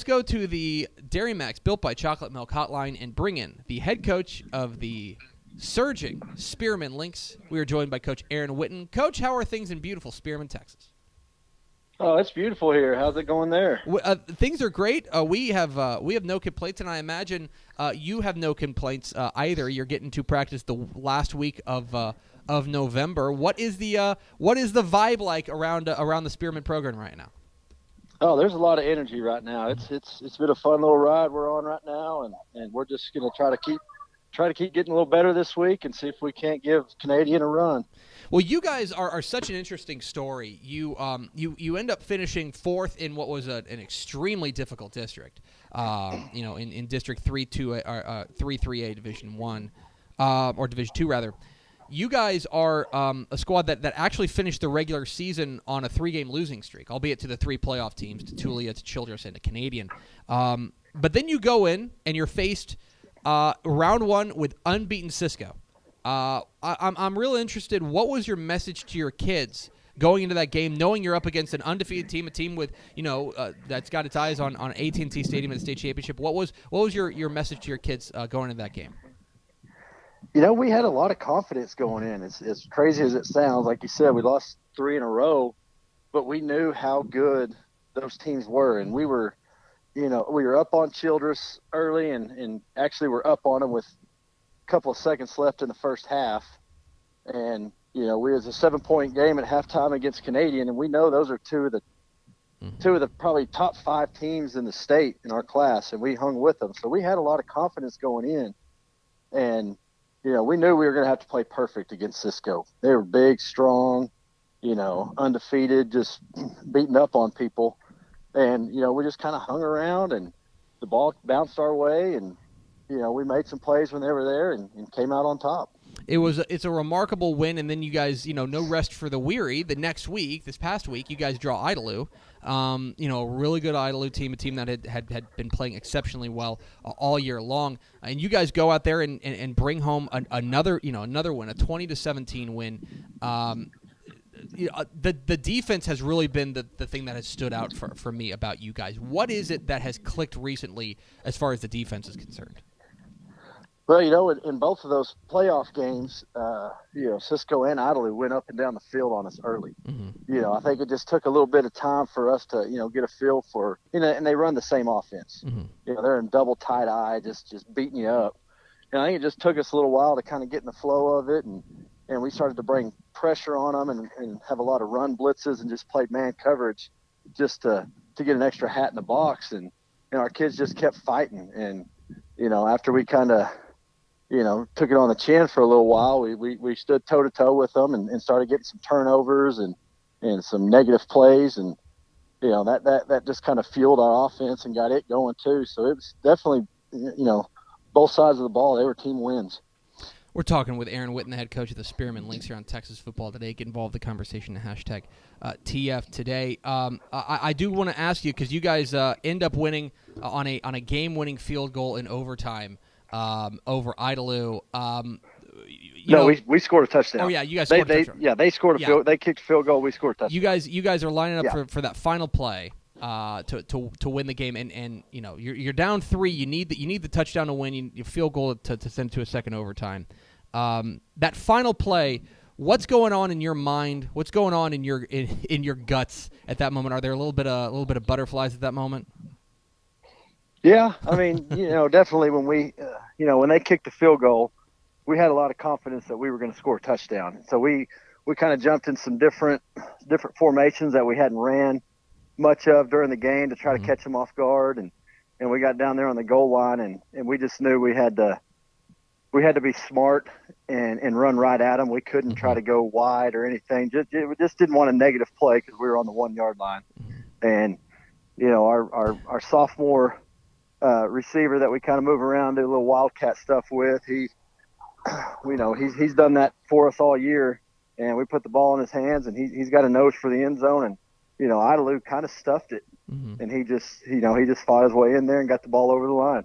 go to the Dairy Max Built by Chocolate Milk hotline and bring in the head coach of the surging Spearman Lynx. We are joined by Coach Aaron Witten. Coach, how are things in beautiful Spearman, Texas? Oh, it's beautiful here. How's it going there? Things are great. We have no complaints, and I imagine you have no complaints either. You're getting to practice the last week of November. What is the vibe like around the Spearman program right now? Oh, there's a lot of energy right now. It's been a fun little ride we're on right now, and we're just gonna try to keep getting a little better this week and see if we can't give Canadian a run. Well, you guys are such an interesting story. You end up finishing fourth in what was an extremely difficult district. In District 3-3A Division I, or Division II rather. You guys are a squad that actually finished the regular season on a 3-game losing streak, albeit to the 3 playoff teams, to Tulia, to Childress, and to Canadian. But then you go in and you're faced round 1 with unbeaten Cisco. I'm real interested. What was your message to your kids going into that game, knowing you're up against an undefeated team, a team with that's got its eyes on AT&T Stadium at the state championship? What was your message to your kids going into that game? We had a lot of confidence going in. As crazy as it sounds, like you said, we lost 3 in a row, but we knew how good those teams were, and we were up on Childress early, and actually we're up on them with couple of seconds left in the first half, and we was a 7-point game at halftime against Canadian, and we know those are two of the probably top 5 teams in the state in our class, and we hung with them. So we had a lot of confidence going in, and we knew we were going to have to play perfect against Cisco. They were big, strong, undefeated, just beating up on people, and we just kind of hung around, and the ball bounced our way, and we made some plays when they were there and came out on top. It's a remarkable win, and then you guys, no rest for the weary. The next week, this past week, you guys draw Idalou. A really good Idalou team, a team that had been playing exceptionally well all year long. And you guys go out there and bring home another win, a 20-17 win. The defense has really been the thing that has stood out for me about you guys. What is it that has clicked recently as far as the defense is concerned? Well, in both of those playoff games, Cisco and Idalou went up and down the field on us early. Mm-hmm. I think it just took a little bit of time for us to, get a feel for, and they run the same offense. Mm-hmm. They're in double tight eye, just beating you up. And I think it just took us a little while to kind of get in the flow of it, and we started to bring pressure on them and have a lot of run blitzes and just played man coverage just to get an extra hat in the box. And our kids just kept fighting. And, after we kind of, took it on the chin for a little while, we stood toe-to-toe with them and started getting some turnovers and some negative plays. And, that just kind of fueled our offense and got it going too. So it was definitely, both sides of the ball, they were team wins. We're talking with Aaron Witten, the head coach of the Spearman Lynx here on Texas Football Today. Get involved in the conversation at hashtag TF Today. I do want to ask you, because you guys end up winning on a game-winning field goal in overtime over Idalou. We scored a touchdown. Oh yeah, you guys scored a touchdown. Yeah, they scored a field. They kicked a field goal. We scored a touchdown. You guys are lining up for that final play to win the game, and you're down 3. You need the touchdown to win. You field goal to send to a second overtime. That final play. What's going on in your mind? What's going on in your guts at that moment? Are there a little bit of butterflies at that moment? Yeah, I mean, definitely when when they kicked the field goal, we had a lot of confidence that we were going to score a touchdown. So we kind of jumped in some different formations that we hadn't ran much of during the game to try to catch them off guard, and we got down there on the goal line, and we just knew we had to be smart and run right at them. We couldn't try to go wide or anything. We just didn't want a negative play because we were on the 1-yard line, and our sophomore receiver that we kind of move around, do a little wildcat stuff with. He's done that for us all year, and we put the ball in his hands, and he's got a nose for the end zone, and Idalou kind of stuffed it, and he just fought his way in there and got the ball over the line.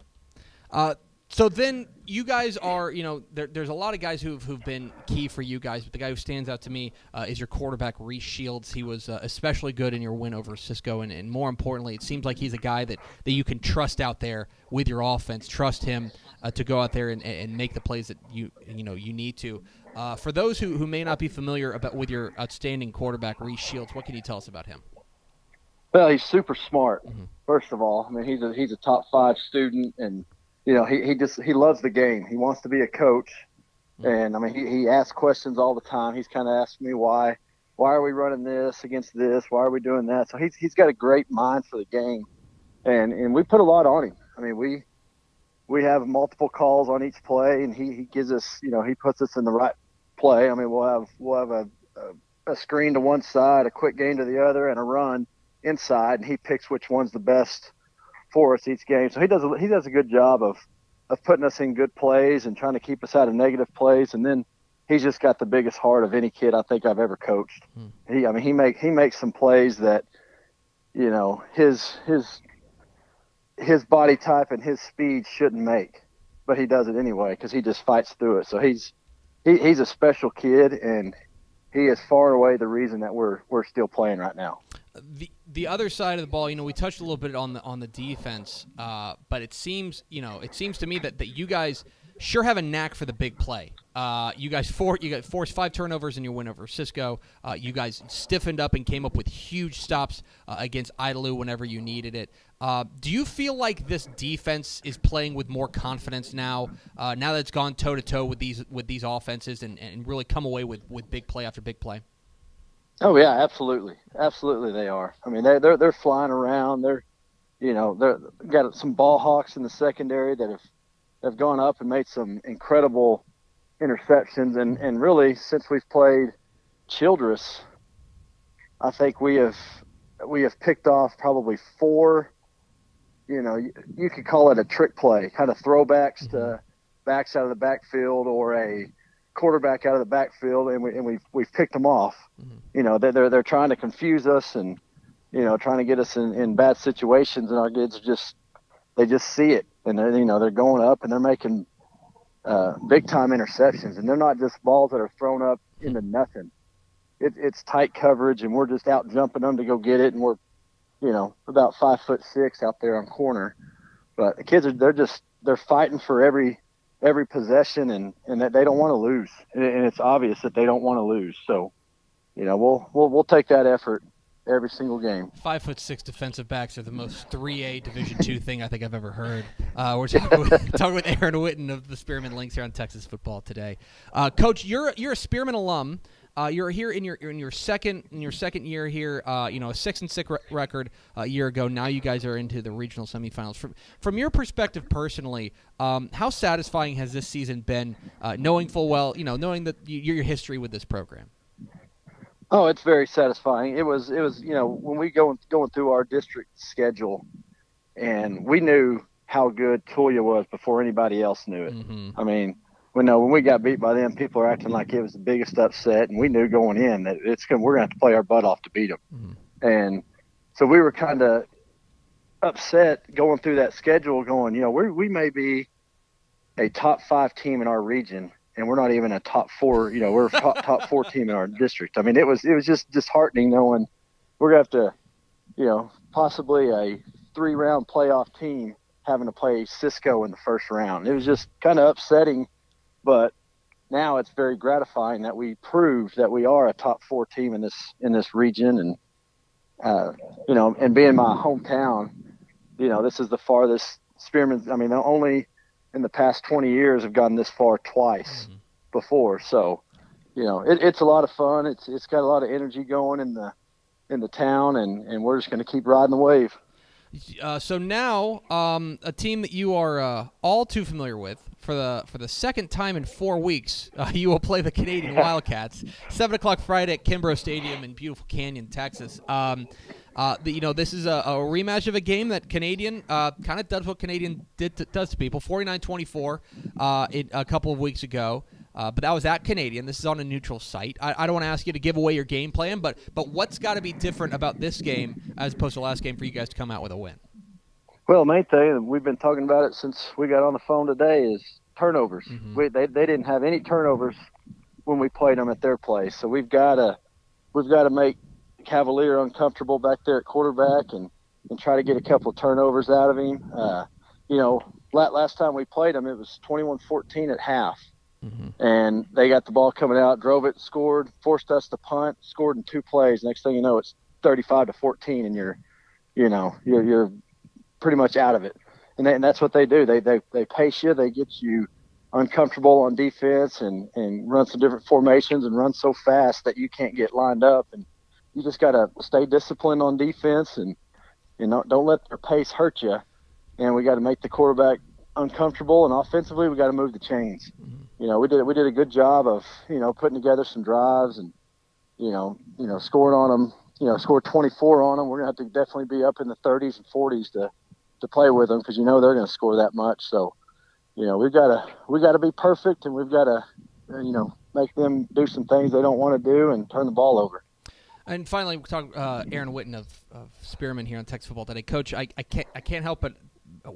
So then you guys are, there's a lot of guys who've been key for you guys, but the guy who stands out to me is your quarterback, Rhys Shields. He was especially good in your win over Cisco, and more importantly, it seems like he's a guy that you can trust out there with your offense. Trust him to go out there and make the plays that you need to. For those who may not be familiar with your outstanding quarterback, Rhys Shields, what can you tell us about him? Well, he's super smart. First of all, I mean, he's a top 5 student, and he loves the game. He wants to be a coach, and I mean, he asks questions all the time. He's kind of asking me why are we running this against this? Why are we doing that? So he's got a great mind for the game, and we put a lot on him. I mean, we have multiple calls on each play, and he gives us, he puts us in the right play. I mean, we'll have a screen to one side, a quick gain to the other, and a run inside, and he picks which one's the best for us each game. So he does a good job of putting us in good plays and trying to keep us out of negative plays. And then he's just got the biggest heart of any kid I think I've ever coached. He makes some plays that, his body type and his speed shouldn't make, but he does it anyway because he just fights through it. So he's a special kid, and he is far and away the reason that we're still playing right now. The other side of the ball, we touched a little bit on the defense, but it seems to me that you guys sure have a knack for the big play. You guys forced 5 turnovers in your win over Cisco. You guys stiffened up and came up with huge stops against Idalou whenever you needed it. Do you feel like this defense is playing with more confidence now that it's gone toe to toe with these offenses and really come away with big play after big play? Oh yeah, absolutely they are. I mean, they're flying around. They're got some ball hawks in the secondary that have gone up and made some incredible interceptions. And really, since we've played Childress, I think we have picked off probably 4. You could call it a trick play, kind of throwbacks to backs out of the backfield or a quarterback out of the backfield, and we've picked them off. They're trying to confuse us and trying to get us in bad situations, and our kids just see it, and they're going up and they're making big time interceptions, and they're not just balls that are thrown up into nothing. It's tight coverage, and we're just out jumping them to go get it, and we're about 5'6" out there on corner, but the kids they're fighting for every possession, and that they don't want to lose, and it's obvious that they don't want to lose. So, we'll take that effort every single game. 5'6" defensive backs are the most 3A Division II thing I think I've ever heard. We're talking with Aaron Witten of the Spearman Lynx here on Texas Football Today. Coach, you're a Spearman alum. You're here in your second year here. A 6-6 record a year ago. Now you guys are into the regional semifinals. From your perspective personally, how satisfying has this season been? Knowing full well, knowing that your history with this program. Oh, it's very satisfying. It was when we going through our district schedule, and we knew how good Tulia was before anybody else knew it. I mean, when we got beat by them, people are acting like it was the biggest upset, and we knew going in that we're going to have to play our butt off to beat them. And so we were kind of upset going through that schedule, going, we may be a top 5 team in our region, and we're not even a top 4. We're a top 4 team in our district. I mean, it was just disheartening knowing we're going to have to, possibly a 3-round playoff team having to play Cisco in the first round. It was just kind of upsetting. But now it's very gratifying that we proved that we are a top 4 team in this region, and and being my hometown, this is the farthest Spearman. I mean, only in the past 20 years have gotten this far twice before. So, it's a lot of fun. It's got a lot of energy going in the town, and we're just going to keep riding the wave. So now, a team that you are all too familiar with, for the second time in 4 weeks, you will play the Canadian Wildcats, 7 o'clock Friday at Kimbrough Stadium in beautiful Canyon, Texas. This is a rematch of a game that Canadian kind of does what Canadian does to people, 49-24 a couple of weeks ago. But that was at Canadian. This is on a neutral site. I don't want to ask you to give away your game plan, but what's got to be different about this game as opposed to the last game for you guys to come out with a win? Well, the main thing, and we've been talking about it since we got on the phone today, is turnovers. They didn't have any turnovers when we played them at their place, so we've got to make Cavalier uncomfortable back there at quarterback and try to get a couple of turnovers out of him. Last time we played them, it was 21-14 at half. And they got the ball coming out, drove it, scored, forced us to punt, scored in 2 plays. Next thing you know, it's 35-14, and you're pretty much out of it. And that's what they do. They pace you, they get you uncomfortable on defense, and run some different formations and run so fast that you can't get lined up. And you just got to stay disciplined on defense and don't let their pace hurt you. And we got to make the quarterback uncomfortable, and offensively we got to move the chains. We did a good job of putting together some drives and scoring on them. Scored 24 on them. We're gonna have to definitely be up in the 30s and 40s to play with them, because they're going to score that much. So we got to be perfect, and we've got to make them do some things they don't want to do and turn the ball over. And finally, we talk Aaron Witten of Spearman here on Texas Football Today. Coach, I can't help but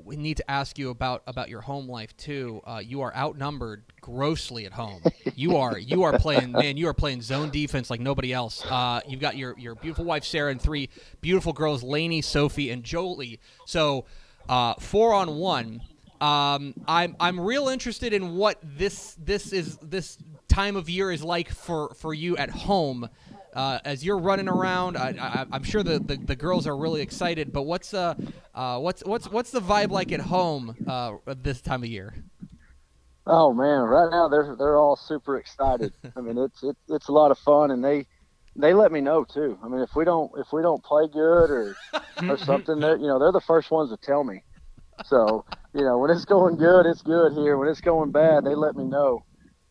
we need to ask you about your home life too. You are outnumbered grossly at home. You are playing zone defense like nobody else. You've got your beautiful wife Sarah and 3 beautiful girls, Lainey, Sophie, and Jolie. So 4-on-1. I'm real interested in what this time of year is like for you at home. As you're running around, I'm sure the girls are really excited. But what's the vibe like at home this time of year? Oh man, right now they're all super excited. I mean, it's a lot of fun, and they let me know too. I mean, if we don't play good or something, they're the first ones to tell me. So when it's going good, it's good here. When it's going bad, they let me know.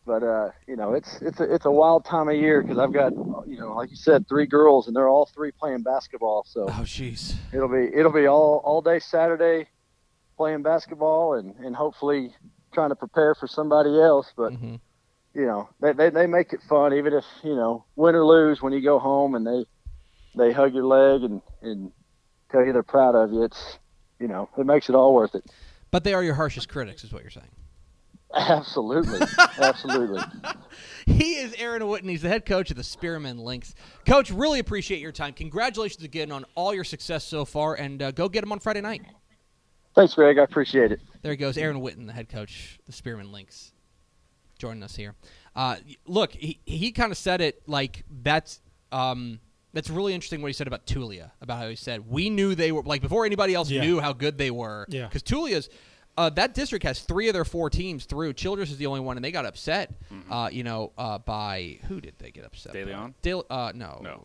But it's a wild time of year, because I've got like you said, 3 girls, and they're all 3 playing basketball. So jeez, it'll be all day Saturday playing basketball, and hopefully trying to prepare for somebody else. But they make it fun, even if win or lose. When you go home and they hug your leg and tell you they're proud of you, it's it makes it all worth it. But they are your harshest critics, is what you're saying. Absolutely. Absolutely. He is Aaron Witten. He's the head coach of the Spearman Lynx. Coach, really appreciate your time. Congratulations again on all your success so far, and go get him on Friday night. Thanks, Greg. I appreciate it. There he goes, Aaron Witten, the head coach, the Spearman Lynx, joining us here. Look, he kind of said it like that's really interesting what he said about Tulia, about how he said, we knew they were, like, before anybody else knew how good they were. Yeah. Because Tulia's, that district has 3 of their 4 teams through. Childress is the only one, and they got upset, by, who did they get upset De Leon? No.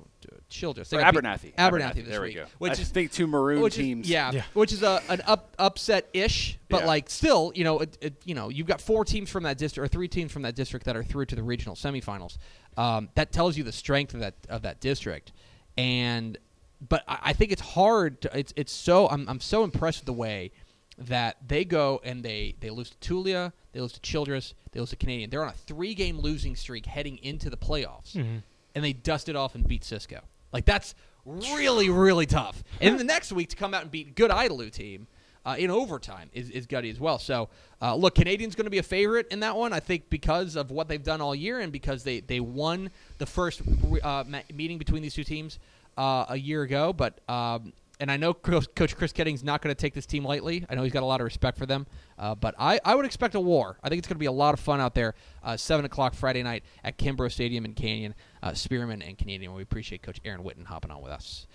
Childress. Abernathy. Abernathy this there week. We go. Which I think 2 maroon teams. Which is an upset-ish, but like still, you've got 4 teams from that district, or 3 teams from that district that are through to the regional semifinals. That tells you the strength of that district, but I think it's hard. It's so I'm so impressed with the way that they go and they lose to Tulia, they lose to Childress, they lose to Canadian. They're on a 3-game losing streak heading into the playoffs, and they dust it off and beat Cisco. Like, that's really, really tough. And then the next week to come out and beat a good Idalou team in overtime is gutty as well. So, look, Canadian's going to be a favorite in that one, I think, because of what they've done all year and because they won the first meeting between these 2 teams a year ago. But and I know Coach Chris Ketting's not going to take this team lightly. I know he's got a lot of respect for them. But I would expect a war. I think it's going to be a lot of fun out there, 7 o'clock Friday night at Kimbrough Stadium in Canyon, Spearman and Canadian. We appreciate Coach Aaron Witten hopping on with us.